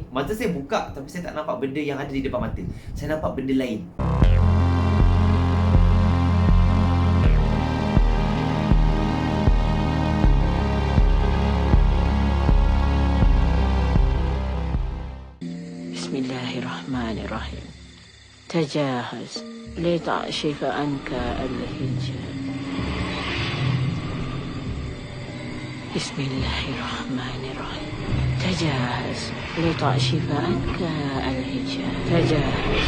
mata saya buka tapi saya tak nampak benda yang ada di depan mata. Saya nampak benda lain. Bismillahirrahmanirrahim. Tajahaz lita'shifa anka al-hijab. Bismillahirrahmanirrahim. Tajahaz lita'shifa anka al-hijab. Tajahaz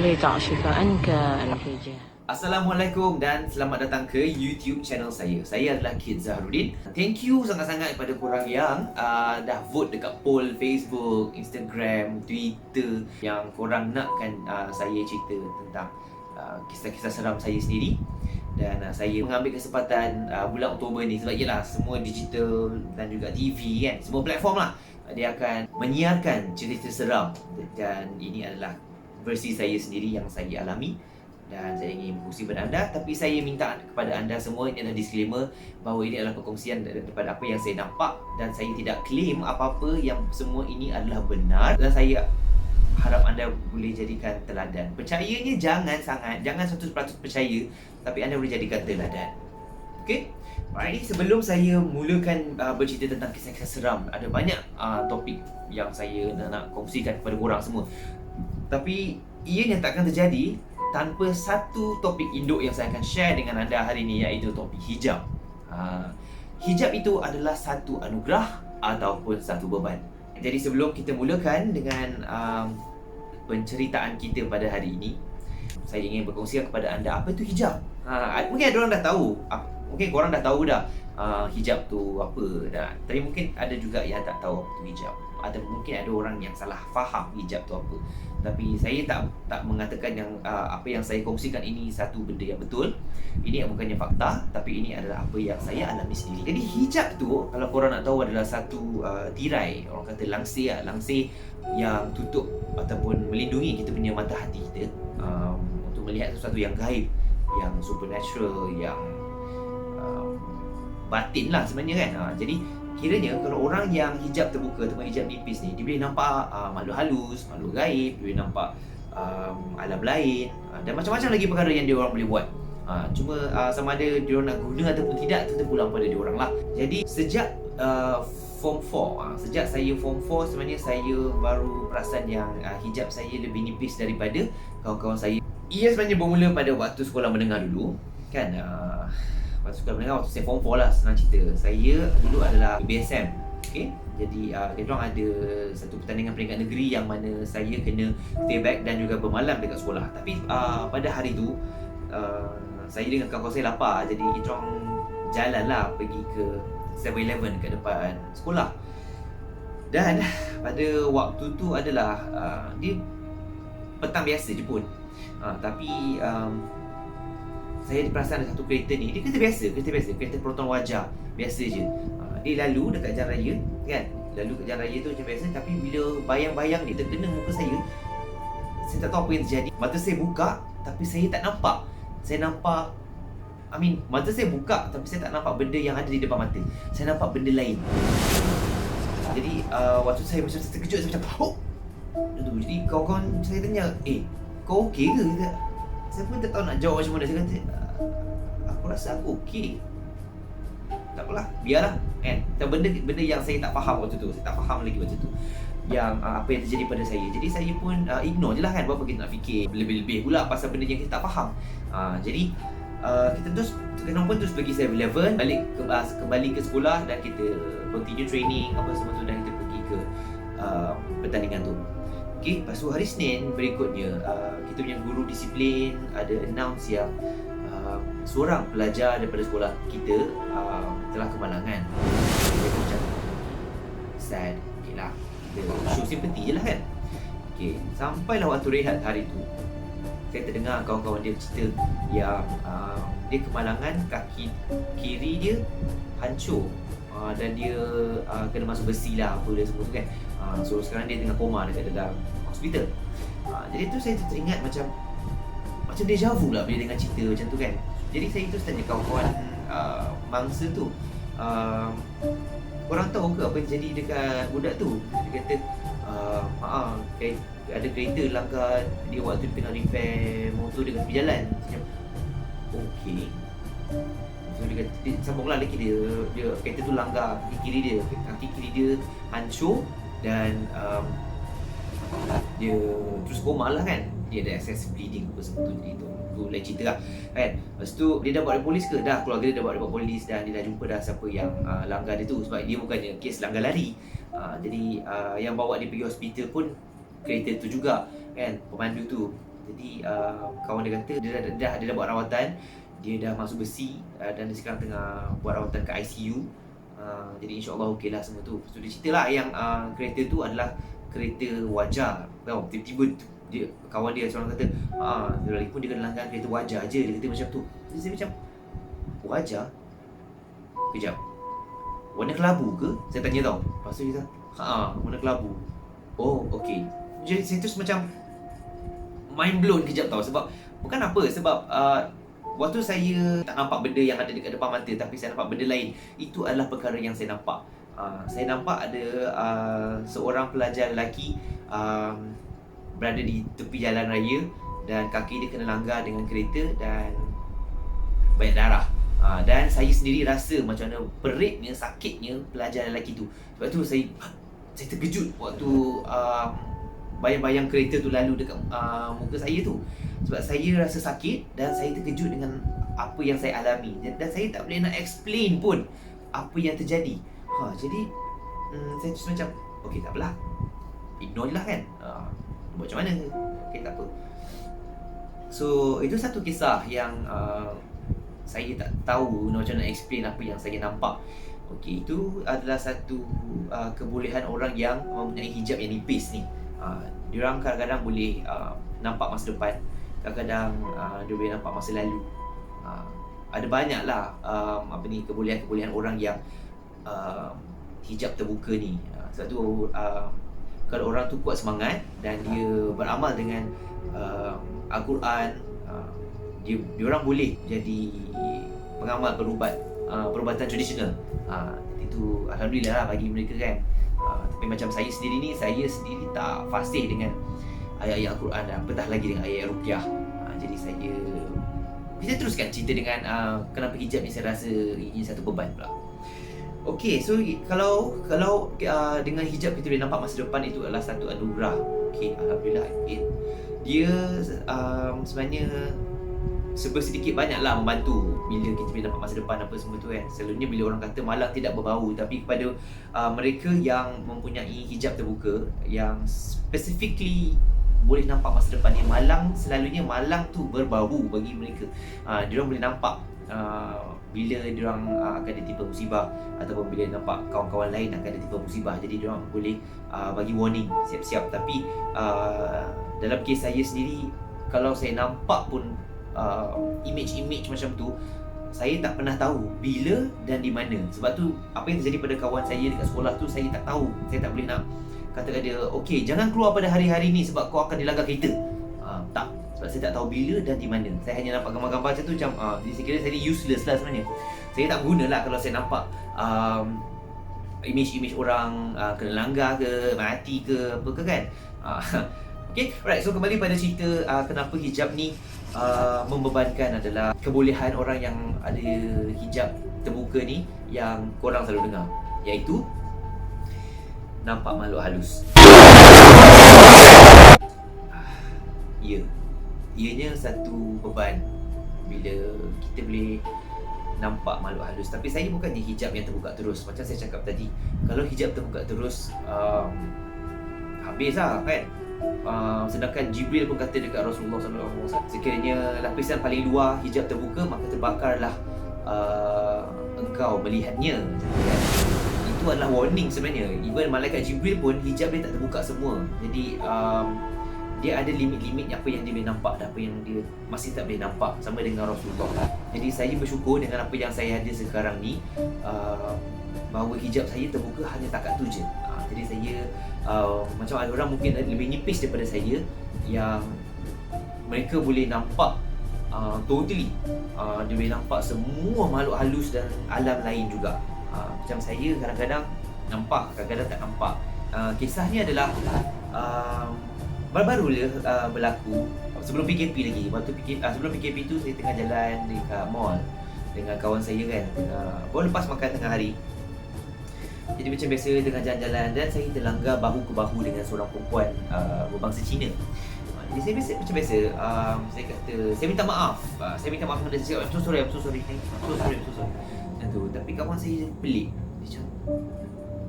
lita'shifa anka al-hijab. Assalamualaikum dan selamat datang ke YouTube channel saya. Saya adalah Kid Zahrudin. Thank you sangat-sangat kepada korang yang dah vote dekat poll Facebook, Instagram, Twitter yang korang nakkan saya cerita tentang kisah-kisah seram saya sendiri. Dan saya mengambil kesempatan bulan Oktober ni sebab ialah semua digital dan juga TV kan, semua platform lah, dia akan menyiarkan cerita seram. Dan ini adalah versi saya sendiri yang saya alami dan saya ingin berkongsi kepada anda. Tapi saya minta kepada anda semua, ini adalah disclaimer bahawa ini adalah perkongsian daripada apa yang saya nampak dan saya tidak claim apa-apa yang semua ini adalah benar. Dan saya harap anda boleh jadikan teladan. Percayanya jangan 100% percaya, tapi anda boleh jadikan teladan. Okey? Jadi sebelum saya mulakan bercerita tentang kisah-kisah seram, ada banyak topik yang saya nak kongsikan kepada korang semua. Tapi ianya takkan terjadi tanpa satu topik induk yang saya akan share dengan anda hari ini, iaitu topik hijab. Hijab itu adalah satu anugerah ataupun satu beban. Jadi sebelum kita mulakan dengan penceritaan kita pada hari ini, saya ingin berkongsi kepada anda apa itu hijab. Mungkin ada orang dah tahu, mungkin korang dah tahu dah hijab tu apa dah. Tapi mungkin ada juga yang tak tahu apa tu hijab. Ada mungkin ada orang yang salah faham hijab tu apa. Tapi saya tak mengatakan yang apa yang saya kongsikan ini satu benda yang betul. Ini bukannya fakta, tapi ini adalah apa yang saya alami sendiri. Jadi hijab tu, kalau korang nak tahu, adalah satu tirai, orang kata langsir yang tutup ataupun melindungi kita punya mata hati kita untuk melihat sesuatu yang gaib, yang supernatural, yang batin lah sebenarnya kan. Jadi kiranya kalau orang yang hijab terbuka ataupun hijab nipis ni, dia boleh nampak makhluk halus, makhluk gaib, dia boleh nampak alam lain dan macam-macam lagi perkara yang dia orang boleh buat. Cuma sama ada dia orang nak guna ataupun tidak, itu terpulang pada dia orang lah. Jadi sejak form 4, sejak saya form 4 sebenarnya saya baru perasan yang hijab saya lebih nipis daripada kawan-kawan saya. Ia sebenarnya bermula pada waktu sekolah menengah dulu kan. Waktu sekolah menengah, waktu saya form 4 lah, senang cerita. Saya dulu adalah BSM. Okay? Jadi kita orang ada satu pertandingan peringkat negeri yang mana saya kena stay back dan juga bermalam dekat sekolah. Tapi pada hari tu saya dengan kawan-kawan saya lapar. Jadi kita orang jalan lah pergi ke 7-Eleven dekat depan sekolah. Dan pada waktu tu adalah dia petang biasa je pun. Tapi saya perasan ada satu kereta ni. Dia kereta biasa, kereta proton wajar biasa je. Dia lalu dekat jalan raya kan. Lalu kat jalan raya tu macam biasa, tapi bila bayang-bayang ni terkena muka saya tak tahu apa yang terjadi. Mata saya buka tapi saya tak nampak. Saya nampak, mata saya buka tapi saya tak nampak benda yang ada di depan mata. Saya nampak benda lain. Jadi waktu saya macam terkejut, saya macam oh! Jadi kawan-kawan saya tanya, kau okey ke? Saya pun tak tahu nak jawab macam mana. Saya kata, aku rasa aku okey. Tak apalah, biarlah kan. Benda yang saya tak faham waktu tu. Saya tak faham lagi waktu tu yang apa yang terjadi pada saya. Jadi saya pun ignore je lah kan. Berapa kita nak fikir lebih-lebih pula pasal benda yang kita tak faham. Jadi kita terus pergi 7-Eleven, kembali ke sekolah dan kita continue training apa semua tu, dan kita pergi ke pertandingan tu. Okay, lepas tu hari Senin berikutnya kita punya guru disiplin ada announce yang seorang pelajar daripada sekolah kita telah kemalangan. Dia macam sad. Okay lah, kita show sympathy je lah kan. Okay, sampailah waktu rehat hari tu, saya terdengar kawan-kawan dia cerita yang dia kemalangan, kaki kiri dia hancur dan dia kena masuk besi lah apa dia semua tu kan. So sekarang dia tengah koma dekat dalam hospital. Jadi tu saya teringat macam deja vu lah bila dengar cerita macam tu kan. Jadi saya terus tanya kawan-kawan mangsa tu, korang tahu ke apa yang terjadi dekat budak tu? Dia kata ada kereta langgar dia waktu dia tengah repair motor dia kat tepi jalan. Macam okey. So dia sambunglah lagi dia kereta tu langgar kaki kiri dia hancur dan dia terus koma lah kan. Dia ada excessive bleeding apa semua tu. Jadi tu lain cerita lah kan. Lepas tu dia dah buat report polis ke? Dah, keluarga dia dah buat report polis dan dia dah jumpa dah siapa yang langgar dia tu. Sebab dia bukannya kes langgar lari. Jadi yang bawa dia pergi hospital pun kereta tu juga kan, pemandu tu. Jadi kawan dia kata dia dah buat rawatan, dia dah masuk besi dan dia sekarang tengah buat rawatan kat ICU. Jadi insyaAllah okey lah semua tu. So dia cerita lah yang kereta tu adalah kereta wajar. Tahu, tiba-tiba dia, kawan dia seorang kata lagi pun dia kena langgar kereta wajar je. Dia kata macam tu. Jadi saya macam wajar? Kejap, warna kelabu ke? Saya tanya tau. Lepas tu dia kata warna kelabu. Oh okey. Jadi saya terus macam mind blown kejap tau. Sebab bukan apa, sebab waktu saya tak nampak benda yang ada dekat depan mata, tapi saya nampak benda lain. Itu adalah perkara yang saya nampak. Saya nampak ada seorang pelajar lelaki berada di tepi jalan raya dan kaki dia kena langgar dengan kereta dan banyak darah. Dan saya sendiri rasa macam mana peritnya, sakitnya pelajar lelaki tu. Sebab tu saya terkejut waktu bayang-bayang kereta tu lalu dekat muka saya tu. Sebab saya rasa sakit dan saya terkejut dengan apa yang saya alami. Dan saya tak boleh nak explain pun apa yang terjadi. Jadi saya terus macam okey, tak apalah, ignore je lah kan. Buat macam mana? Okey, tak apa. So itu satu kisah yang saya tak tahu macam mana explain apa yang saya nampak. Okey, itu adalah satu kebolehan orang yang mempunyai hijab yang nipis ni. Diorang kadang-kadang boleh nampak masa depan, kadang-kadang dia boleh nampak masa lalu. Ada banyaklah kebolehan-kebolehan orang yang hijab terbuka ni. Sebab tu kalau orang tu kuat semangat dan dia beramal dengan Al-Quran, diorang boleh jadi pengamal perubatan tradisional. Itu alhamdulillah lah bagi mereka kan. Tapi macam saya sendiri tak fasih dengan ayat-ayat Al-Quran dan apatah lagi dengan ayat ruqyah. Jadi kita teruskan cerita dengan kenapa hijab ni saya rasa ini satu beban pula. Okey, so kalau dengan hijab kita boleh nampak masa depan, itu adalah satu anugerah. Okey, alhamdulillah. Dia sebenarnya sedikit banyaklah membantu bila kita boleh nampak masa depan apa semua tu kan. Selalunya bila orang kata malang tidak berbau, tapi kepada mereka yang mempunyai hijab terbuka, yang specifically boleh nampak masa depan ni, selalunya malang tu berbau bagi mereka. Diorang boleh nampak bila diorang akan ditimpa musibah, ataupun bila nampak kawan-kawan lain akan ditimpa musibah. Jadi diorang boleh bagi warning, siap-siap. Tapi dalam kes saya sendiri, kalau saya nampak pun image-image macam tu, saya tak pernah tahu bila dan di mana. Sebab tu apa yang terjadi pada kawan saya dekat sekolah tu, saya tak tahu. Saya tak boleh nak kata dia, okey, jangan keluar pada hari-hari ni sebab kau akan dilanggar kereta. Tak, sebab saya tak tahu bila dan di mana. Saya hanya nampak gambar-gambar macam tu, macam jadi saya kira saya ni useless lah sebenarnya. Saya tak gunalah kalau saya nampak image-image orang kena langgar ke, mati ke, apa ke kan. Okay, alright. So kembali pada cerita kenapa hijab ni membebankan adalah kebolehan orang yang ada hijab terbuka ni yang korang selalu dengar, iaitu nampak makhluk halus. Ianya satu beban bila kita boleh nampak makhluk halus. Tapi saya bukannya hijab yang terbuka terus. Macam saya cakap tadi, kalau hijab terbuka terus habis lah kan. Sedangkan Jibril pun kata dekat Rasulullah SAW, sekiranya lapisan paling luar hijab terbuka, maka terbakarlah engkau melihatnya. Itu adalah warning sebenarnya. Even malaikat Jibril pun hijab dia tak terbuka semua. Jadi dia ada limit-limit apa yang dia boleh nampak dan apa yang dia masih tak boleh nampak, sama dengan Rasulullah. Jadi saya bersyukur dengan apa yang saya ada sekarang ni, bahawa hijab saya terbuka hanya takat tu je. Jadi saya macam ada orang mungkin lebih nipis daripada saya yang mereka boleh nampak totally, dia boleh nampak semua makhluk halus dan alam lain juga. Macam saya kadang-kadang nampak, kadang-kadang tak nampak. Kisah ni adalah baru-baru dia berlaku sebelum PKP lagi. Sebelum PKP tu saya tengah jalan dekat mall dengan kawan saya kan, baru lepas makan tengah hari. Jadi macam biasa tengah jalan-jalan dan saya terlanggar bahu ke bahu dengan seorang perempuan berbangsa Cina. Jadi saya biasa, macam biasa, saya kata, saya minta maaf. Saya minta maaf kepada dia, I'm so sorry. Dan tu, tapi kawan saya pelik. Dia cakap,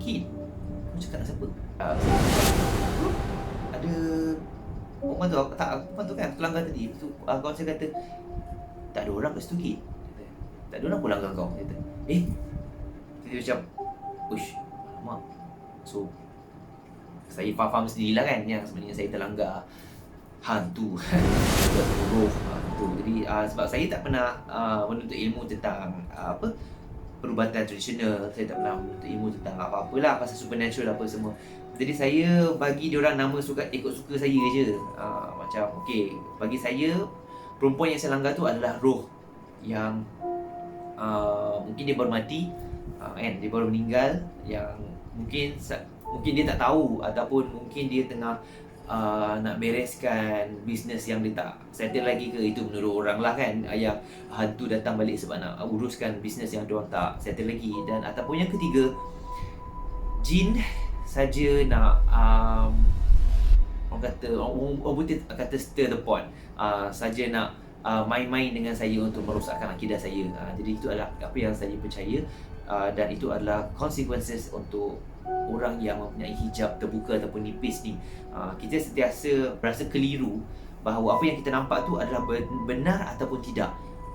Kid, kau cakap nak siapa? Ada perempuan tu, perempuan tu kan, aku langgar tadi. Tu, kawan saya kata, tak ada orang kat situ, Kid. Tak ada orang pun langgar kau. Dia kata, dia macam, uish, alamak. So, saya faham sendirilah kan, yang sebenarnya saya terlanggar hantu. Roh hantu. Jadi sebab saya tak pernah menuntut ilmu tentang perubatan tradisional, saya tak pernah menuntut ilmu tentang apa-apalah pasal supernatural apa semua. Jadi saya bagi diorang nama ikut suka saya je. Macam okey, bagi saya perempuan yang saya langgar tu adalah roh yang mungkin dia baru mati, kan, dia baru meninggal, yang mungkin dia tak tahu ataupun mungkin dia tengah nak bereskan bisnes yang dia tak settle lagi ke, itu menurut orang lah kan, yang hantu datang balik sebab nak uruskan bisnes yang diorang tak settle lagi. Dan ataupun yang ketiga, jin saja nak orang kata stir the pot, saja nak main-main dengan saya untuk merosakkan akidah saya. Jadi itu adalah apa yang saya percaya, dan itu adalah consequences untuk orang yang mempunyai hijab terbuka ataupun nipis ni. Kita sentiasa berasa keliru bahawa apa yang kita nampak tu adalah benar ataupun tidak,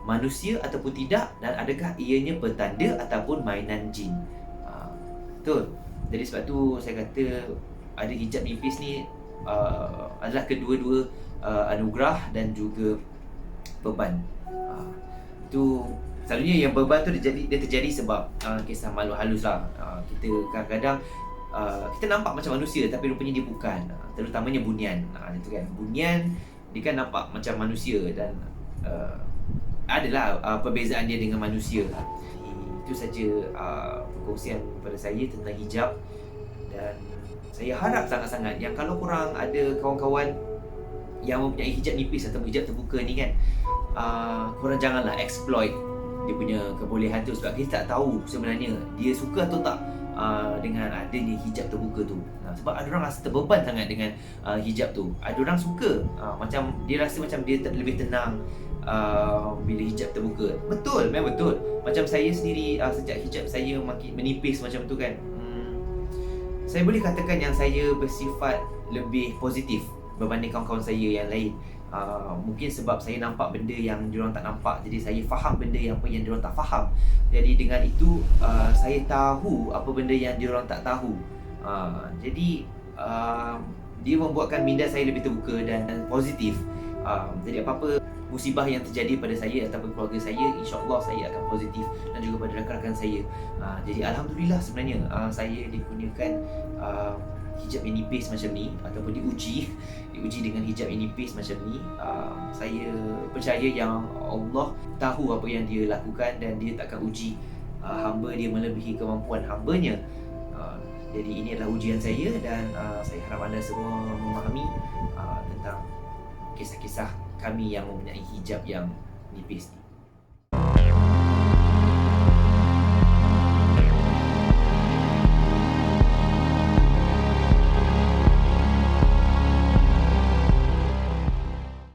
manusia ataupun tidak, dan adakah ianya petanda ataupun mainan jin. Betul. Jadi sebab tu saya kata ada hijab nipis ni adalah kedua-dua anugerah dan juga beban. Itu selalunya yang beban tu dia terjadi sebab kisah makhluk halus lah. Kita kadang-kadang kita nampak macam manusia tapi rupanya dia bukan. Terutamanya bunian. Itu kan, bunian dia kan nampak macam manusia dan adalah perbezaan dia dengan manusia. Itu saja perkongsian pada saya tentang hijab. Dan saya harap sangat-sangat yang kalau korang ada kawan-kawan yang mempunyai hijab nipis atau hijab terbuka ni kan, korang janganlah exploit dia punya kebolehan tu, sebab kita tak tahu sebenarnya dia suka atau tak dengan adanya hijab terbuka tu. Sebab ada orang rasa terbeban sangat dengan hijab tu. Ada orang suka, macam dia rasa macam dia lebih tenang bila hijab terbuka. Betul, memang betul. Macam saya sendiri, sejak hijab saya makin menipis macam tu kan, saya boleh katakan yang saya bersifat lebih positif berbanding kawan-kawan saya yang lain. Mungkin sebab saya nampak benda yang diorang tak nampak, jadi saya faham benda yang apa yang diorang tak faham. Jadi dengan itu saya tahu apa benda yang diorang tak tahu. Jadi dia membuatkan minda saya lebih terbuka dan positif. Jadi apa-apa musibah yang terjadi pada saya ataupun keluarga saya, insya-Allah saya akan positif, dan juga pada rakan-rakan saya. Jadi alhamdulillah sebenarnya saya dikurniakan hijab yang nipis macam ni, ataupun diuji dengan hijab yang nipis macam ni. Saya percaya yang Allah tahu apa yang dia lakukan dan dia takkan uji hamba dia melebihi kemampuan hambanya. Jadi ini adalah ujian saya, dan saya harap anda semua memahami tentang kisah-kisah kami yang mempunyai hijab yang nipis ni.